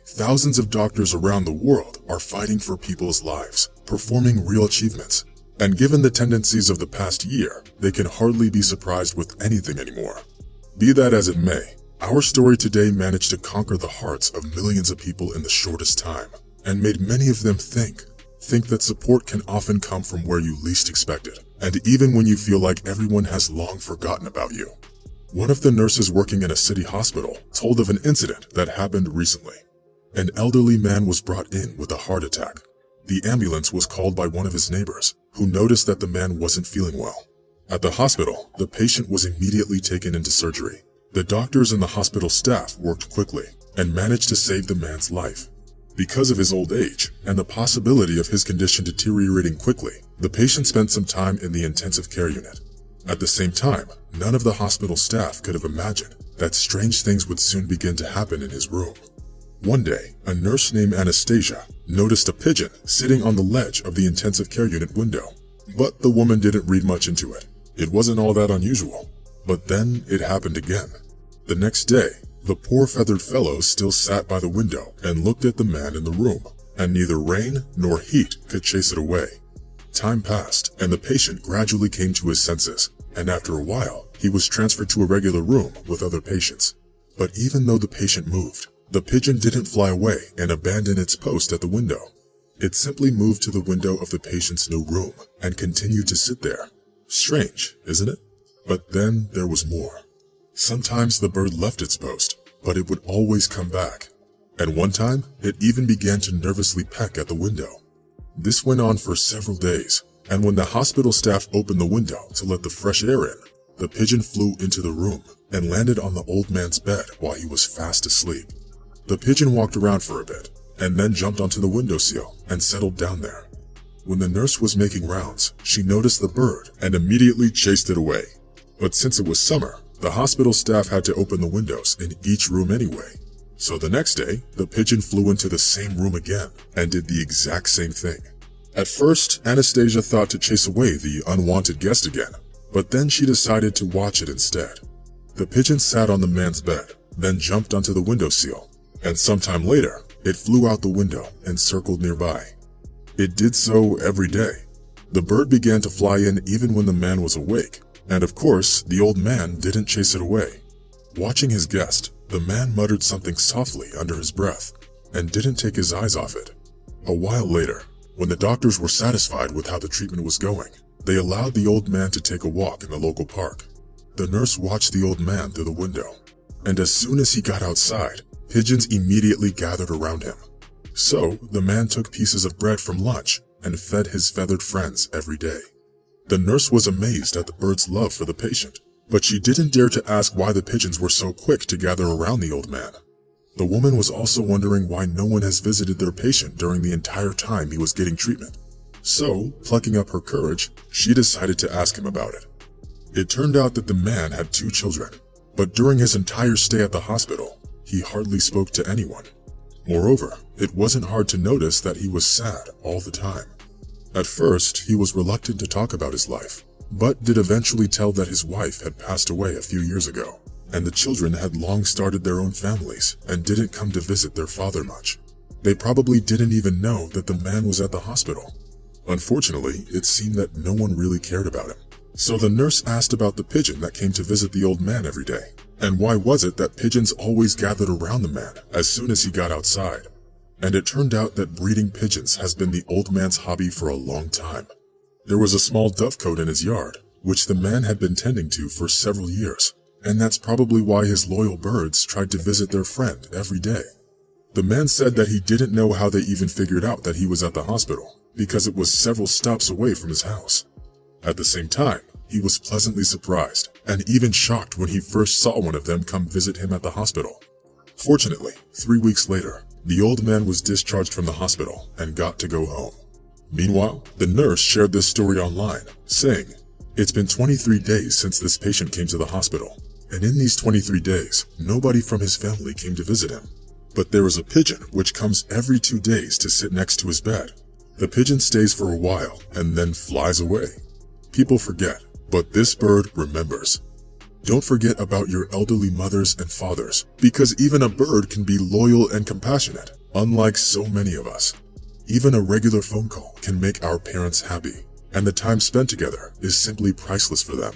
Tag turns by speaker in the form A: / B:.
A: thousands of doctors around the world are fighting for people's lives, performing real achievements. And given the tendencies of the past year, they can hardly be surprised with anything anymore. Be that as it may, our story today managed to conquer the hearts of millions of people in the shortest time, and made many of them think that support can often come from where you least expect it, and even when you feel like everyone has long forgotten about you. One of the nurses working in a city hospital told of an incident that happened recently. An elderly man was brought in with a heart attack. The ambulance was called by one of his neighbors, who noticed that the man wasn't feeling well. At the hospital, the patient was immediately taken into surgery. The doctors and the hospital staff worked quickly and managed to save the man's life. Because of his old age and the possibility of his condition deteriorating quickly, the patient spent some time in the intensive care unit. At the same time, none of the hospital staff could have imagined that strange things would soon begin to happen in his room. One day, a nurse named Anastasia noticed a pigeon sitting on the ledge of the intensive care unit window. But the woman didn't read much into it. It wasn't all that unusual. But then it happened again. The next day, the poor feathered fellow still sat by the window and looked at the man in the room, and neither rain nor heat could chase it away. Time passed, and the patient gradually came to his senses, and after a while, he was transferred to a regular room with other patients. But even though the patient moved, the pigeon didn't fly away and abandon its post at the window. It simply moved to the window of the patient's new room and continued to sit there. Strange, isn't it? But then there was more. Sometimes the bird left its post, but it would always come back. And one time, it even began to nervously peck at the window. This went on for several days, and when the hospital staff opened the window to let the fresh air in, the pigeon flew into the room and landed on the old man's bed while he was fast asleep. The pigeon walked around for a bit, and then jumped onto the windowsill and settled down there. When the nurse was making rounds, she noticed the bird and immediately chased it away. But since it was summer, the hospital staff had to open the windows in each room anyway. So the next day, the pigeon flew into the same room again and did the exact same thing. At first, Anastasia thought to chase away the unwanted guest again, but then she decided to watch it instead. The pigeon sat on the man's bed, then jumped onto the windowsill, and sometime later, it flew out the window and circled nearby. It did so every day. The bird began to fly in even when the man was awake, and of course, the old man didn't chase it away. Watching his guest, the man muttered something softly under his breath and didn't take his eyes off it. A while later, when the doctors were satisfied with how the treatment was going, they allowed the old man to take a walk in the local park. The nurse watched the old man through the window, and as soon as he got outside, pigeons immediately gathered around him. So, the man took pieces of bread from lunch and fed his feathered friends every day. The nurse was amazed at the bird's love for the patient, but she didn't dare to ask why the pigeons were so quick to gather around the old man. The woman was also wondering why no one has visited their patient during the entire time he was getting treatment. So, plucking up her courage, she decided to ask him about it. It turned out that the man had 2 children, but during his entire stay at the hospital, he hardly spoke to anyone. Moreover, it wasn't hard to notice that he was sad all the time. At first, he was reluctant to talk about his life, but did eventually tell that his wife had passed away a few years ago, and the children had long started their own families and didn't come to visit their father much. They probably didn't even know that the man was at the hospital. Unfortunately, it seemed that no one really cared about him. So the nurse asked about the pigeon that came to visit the old man every day, and why was it that pigeons always gathered around the man as soon as he got outside. And it turned out that breeding pigeons has been the old man's hobby for a long time. There was a small dovecote in his yard, which the man had been tending to for several years, and that's probably why his loyal birds tried to visit their friend every day. The man said that he didn't know how they even figured out that he was at the hospital, because it was several stops away from his house. At the same time, he was pleasantly surprised, and even shocked when he first saw one of them come visit him at the hospital. Fortunately, 3 weeks later, the old man was discharged from the hospital and got to go home. Meanwhile, the nurse shared this story online, saying, "It's been 23 days since this patient came to the hospital, and in these 23 days, nobody from his family came to visit him. But there is a pigeon which comes every 2 days to sit next to his bed. The pigeon stays for a while and then flies away. People forget, but this bird remembers." Don't forget about your elderly mothers and fathers, because even a bird can be loyal and compassionate, unlike so many of us. Even a regular phone call can make our parents happy, and the time spent together is simply priceless for them.